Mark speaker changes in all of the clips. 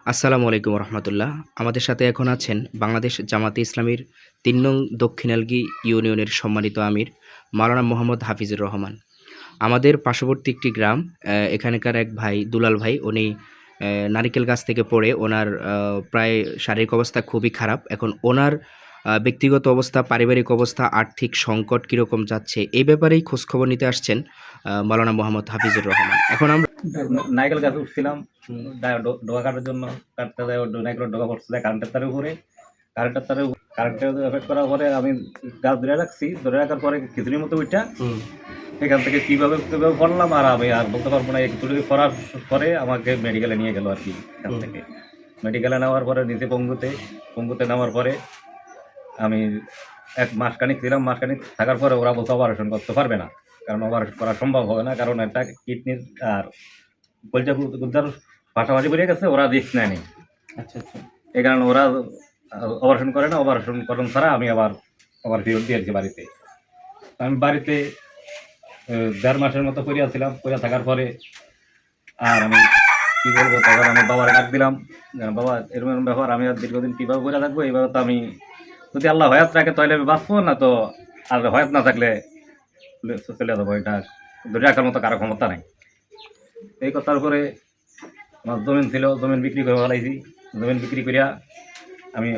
Speaker 1: আসসালামু আলাইকুম রহমতুল্লাহ। আমাদের সাথে এখন আছেন বাংলাদেশ জামাতে ইসলামীর ৩ নং দক্ষিণালগি ইউনিয়নের সম্মানিত আমির মাওলানা মোহাম্মদ হাফিজুর রহমান। আমাদের পার্শ্ববর্তী একটি গ্রাম, এখানকার এক ভাই দুলাল ভাই, উনি নারিকেল গাছ থেকে পড়ে ওনার প্রায় শারীরিক অবস্থা খুবই খারাপ। এখন ওনার ব্যক্তিগত অবস্থা, পারিবারিক অবস্থা, আর্থিক সংকট কীরকম যাচ্ছে এই ব্যাপারেই খোঁজখবর নিতে আসছেন মাওলানা মোহাম্মদ হাফিজুর রহমান। এখন আমরা
Speaker 2: নারকেল গাছে উঠছিলাম ডোকা কাটার জন্য, কাটতে যায় নারকেল ডোকা পড়ছে কারেন্টের তারের উপরে। কারেন্টের এফেক্ট করার পরে আমি গাছ ধরে রাখছি, ধরে রাখার পরে কিছুদিনের মতো ওইটা এখান থেকে কীভাবে পড়লাম আর আমি আর বলতে পারবো না। একটু পড়ার পরে আমাকে মেডিকেলে নিয়ে গেল আর কি। এখান থেকে মেডিকেলে নেওয়ার পরে নিচে পঙ্গুতে নেওয়ার পরে আমি এক মাসখানিক ছিলাম। মাসখানিক থাকার পরে ওরা বলছে অপারেশন করতে পারবে না, কারণ অপারেশন করা সম্ভব হবে না, কারণ একটা কিডনির আর গুলজার পাশাপাশি বেরিয়ে গেছে, ওরা রিস্ক নেয়নি।
Speaker 1: আচ্ছা আচ্ছা,
Speaker 2: এই কারণে ওরা অপারেশন করে না। অপারেশন করেন ছাড়া আমি আবার ফেরত দিয়েছি বাড়িতে। আমি বাড়িতে ১.৫ মাসের মতো করিয়াছিলাম। করিয়া থাকার পরে আর আমি কী বলবো, তখন আমি বাবার ডাক দিলাম, বাবা এরকম ব্যাপার, আমি আর দীর্ঘদিন কীভাবে করে থাকবো। এইভাবে তো আমি, যদি আল্লাহ হয়াত রাখে তাহলে আমি বাঁচবো, না তো আর হয়াত না থাকলে চলে যাবো। এটা ধরে রাখার মতো কারো ক্ষমতা নাই। এই কথার উপরে আমার জমিন ছিল, জমিন বিক্রি করে ফেলাইছি। জমিন বিক্রি করিয়া আমি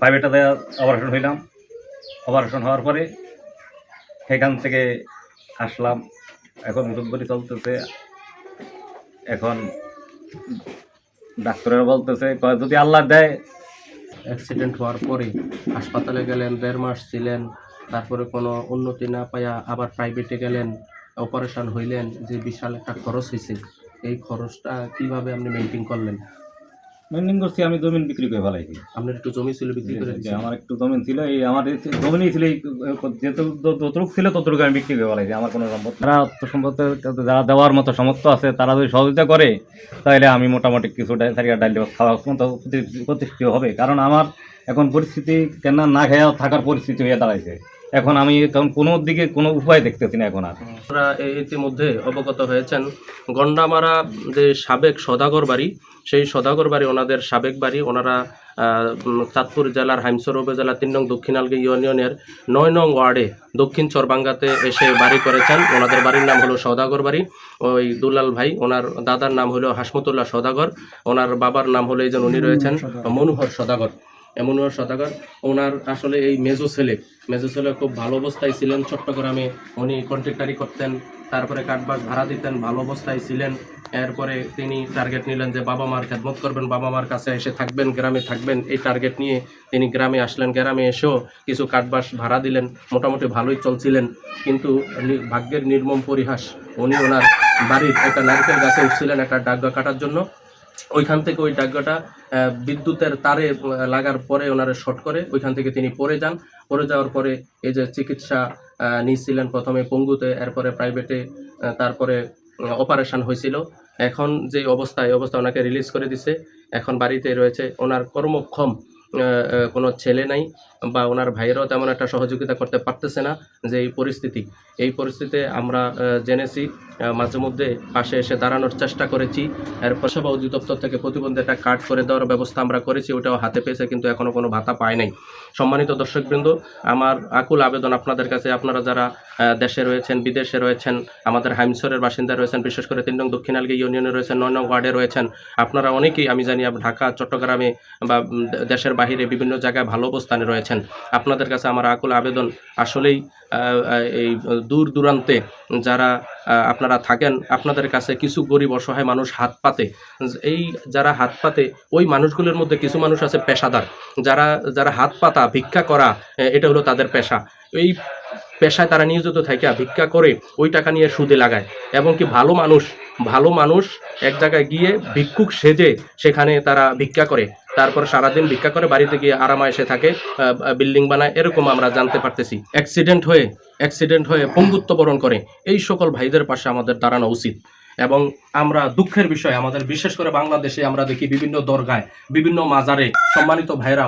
Speaker 2: প্রাইভেটে দেওয়া অপারেশন হইলাম। অপারেশন হওয়ার পরে সেখান থেকে আসলাম। এখন ওষুধ বড়ি চলতেছে। এখন ডাক্তারেরা বলতেছে যদি আল্লাহ দেয়।
Speaker 3: অ্যাক্সিডেন্ট হওয়ার পরে হাসপাতালে গেলেন, ১.৫ মাস ছিলেন, তারপরে কোনো উন্নতি না পাইয়া আবার প্রাইভেটে গেলেন, অপারেশন হইলেন, যে বিশাল একটা খরচ হয়েছে, এই খরচটা কিভাবে আপনি মেনটেন করলেন?
Speaker 2: মেনটেন করছি, আমি জমিন বিক্রি করে ফেলাইছি।
Speaker 3: আপনার একটু জমি ছিল, বিক্রি করে দিয়েছেন?
Speaker 2: আমার একটু জমিন ছিল, এই আমার জমিনই ছিল, যতটুকু ছিল ততটুকু আমি বিক্রি করে ফেলাইছি। আমার কোনো সম্পদ, তারা সম্পদ যারা দেওয়ার মতো সামর্থ্য আছে, তারা যদি সহযোগিতা করে তাহলে আমি মোটামুটি কিছুটা সারিয়া ডাল খাওয়ার মতো প্রতিষ্ঠিত হবে। কারণ আমার এখন পরিস্থিতি কেন না খেয়ে থাকার পরিস্থিতি হয়ে দাঁড়াইছে। এখন আমি কোনো দিকে কোনো উপায় দেখতেছি না এখন আর।
Speaker 3: আপনারা ইতিমধ্যে অবগত হয়েছেন, গন্ডামারা যে সাবেক সদাগর বাড়ি, সেই সদাগর বাড়ি ওনাদের সাবেক বাড়ি। ওনারা চাঁদপুর জেলার হাইমসর উপজেলা ৩ নং দক্ষিণালগি ইউনিয়নের ৯ নং ওয়ার্ডে দক্ষিণ চরবাঙ্গাতে এসে বাড়ি করেছেন। ওনাদের বাড়ির নাম হলো সদাগর বাড়ি। ওই দুলাল ভাই, ওনার দাদার নাম হলো হাসমতুল্লাহ সদাগর, ওনার বাবার নাম হলো, এই যে উনি রয়েছেন, মনোহর সদাগর। মনোহর সদাগর ওনার আসলে এই মেজো ছেলে খুব ভালো অবস্থায় ছিলেন। চট্টগ্রামে উনি কন্ট্রাক্টারি করতেন, তারপরে কাঠবাস ভাড়া দিতেন, ভালো অবস্থায় ছিলেন। এরপরে তিনি টার্গেট নিলেন যে বাবা মার খেদমত করবেন, বাবা মার কাছে এসে থাকবেন, গ্রামে থাকবেন। এই টার্গেট নিয়ে তিনি গ্রামে আসলেন। গ্রামে এসেও কিছু কাঠবাস ভাড়া দিলেন, মোটামুটি ভালোই চলছিলেন। কিন্তু ভাগ্যের নির্মম পরিহাস, উনি ওনার বাড়ির একটা নারকেল গাছে উঠছিলেন একটা ডাগ্গা কাটার জন্য। ওইখান থেকে ওই ডাগ্গাটা বিদ্যুতের তারে লাগার পরে ওনারা শর্ট করে, ওইখান থেকে তিনি পড়ে যান। পড়ে যাওয়ার পরে এই যে চিকিৎসা নিয়েছিলেন, প্রথমে পঙ্গুতে, এরপরে প্রাইভেটে, তারপরে অপারেশন হয়েছিল। এখন যে অবস্থা, এই অবস্থা ওনাকে রিলিজ করে দিছে। এখন বাড়িতে রয়েছে। ওনার কর্মক্ষম কোনো ছেলে নাই, বা ওনার ভাইয়েরাও তেমন একটা সহযোগিতা করতে পারতেছে না। যে এই পরিস্থিতিতে আমরা জেনেছি, মাঝে মধ্যে পাশে এসে দাঁড়ানোর চেষ্টা করেছি। এরপর সেবা অধিদপ্তর থেকে প্রতিবন্ধী একটা কার্ড করে দেওয়ার ব্যবস্থা আমরা করেছি, ওটাও হাতে পেয়েছে, কিন্তু এখনও কোনো ভাতা পায় নাই। সম্মানিত দর্শকবৃন্দ, আমার আকুল আবেদন আপনাদের কাছে, আপনারা যারা দেশে রয়েছেন, বিদেশে রয়েছেন, আমাদের হাইমসরের বাসিন্দা রয়েছেন, বিশেষ করে ৩ নং দক্ষিণালগি ইউনিয়নে রয়েছেন, ৯ নং ওয়ার্ডে রয়েছেন, আপনারা অনেকেই আমি জানি ঢাকা, চট্টগ্রামে বা দেশের বাহিরে বিভিন্ন জায়গায় ভালো অবস্থানে রয়েছেন। আপনাদের কাছে আমার আকুল আবেদন, আসলেই এই দূর দূরান্তে যারা আপনারা থাকেন, আপনাদের কাছে কিছু গরিব অসহায় মানুষ হাত পাতে, এই যারা হাত পাতে, ওই মানুষগুলোর মধ্যে কিছু মানুষ আছে পেশাদার, যারা হাত পাতা ভিক্ষা করা, এটা হলো তাদের পেশা। এই পেশায় তারা নিয়োজিত থাকে, ভিক্ষা করে ওই টাকা নিয়ে সুদে লাগায়। এবং কি ভালো মানুষ এক জায়গায় গিয়ে ভিক্ষুক সেজে সেখানে তারা ভিক্ষা করে, তারপর সারাদিন ভিক্ষা করে বাড়িতে গিয়ে আরামায়েশে থাকে, বিল্ডিং বানায়, এরকম আমরা জানতে পারতেছি। অ্যাক্সিডেন্ট হয়ে পঙ্গুত্ব বরণ করে। এই সকল ভাইদের পাশে আমাদের দাঁড়ানো উচিত। এবং আমরা দুঃখের বিষয়, আমাদের বিশেষ করে বাংলাদেশে আমরা দেখি বিভিন্ন দরগায়, বিভিন্ন মাজারে, সম্মানিত ভাইরা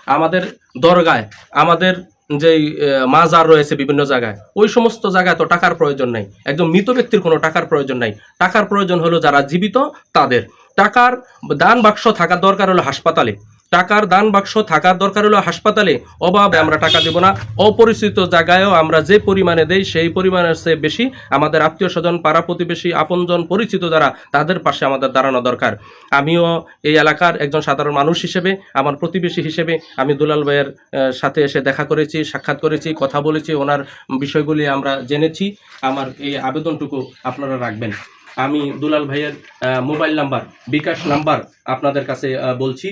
Speaker 3: আমাদের দরগায়, আমাদের যেই মাজার রয়েছে বিভিন্ন জায়গায়, ওই সমস্ত জায়গায় তো টাকার প্রয়োজন নাই। একজন মৃত ব্যক্তির কোনো টাকার প্রয়োজন নাই। টাকার প্রয়োজন হলো যারা জীবিত তাদের। টাকার দান বাক্স থাকার দরকার হলো হাসপাতালে, টাকার দান বাক্স থাকার দরকার হলো হাসপাতালে। অভাবে আমরা টাকা দেব না। অপরিচিত জায়গায়ও আমরা যে পরিমাণে দেই সেই পরিমাণের চেয়ে বেশি আমাদের আত্মীয় স্বজন, পাড়া প্রতিবেশী, আপনজন, পরিচিত যারা, তাদের পাশে আমাদের দাঁড়ানো দরকার। আমিও এই এলাকার একজন সাধারণ মানুষ হিসেবে, আমার প্রতিবেশী হিসেবে আমি দুলাল ভাইয়ের সাথে এসে দেখা করেছি, সাক্ষাৎ করেছি, কথা বলেছি, ওনার বিষয়গুলি আমরা জেনেছি। আমার এই আবেদনটুকু আপনারা রাখবেন। আমি দুলাল ভাইয়ের মোবাইল নাম্বার, বিকাশ নাম্বার আপনাদের কাছে বলছি।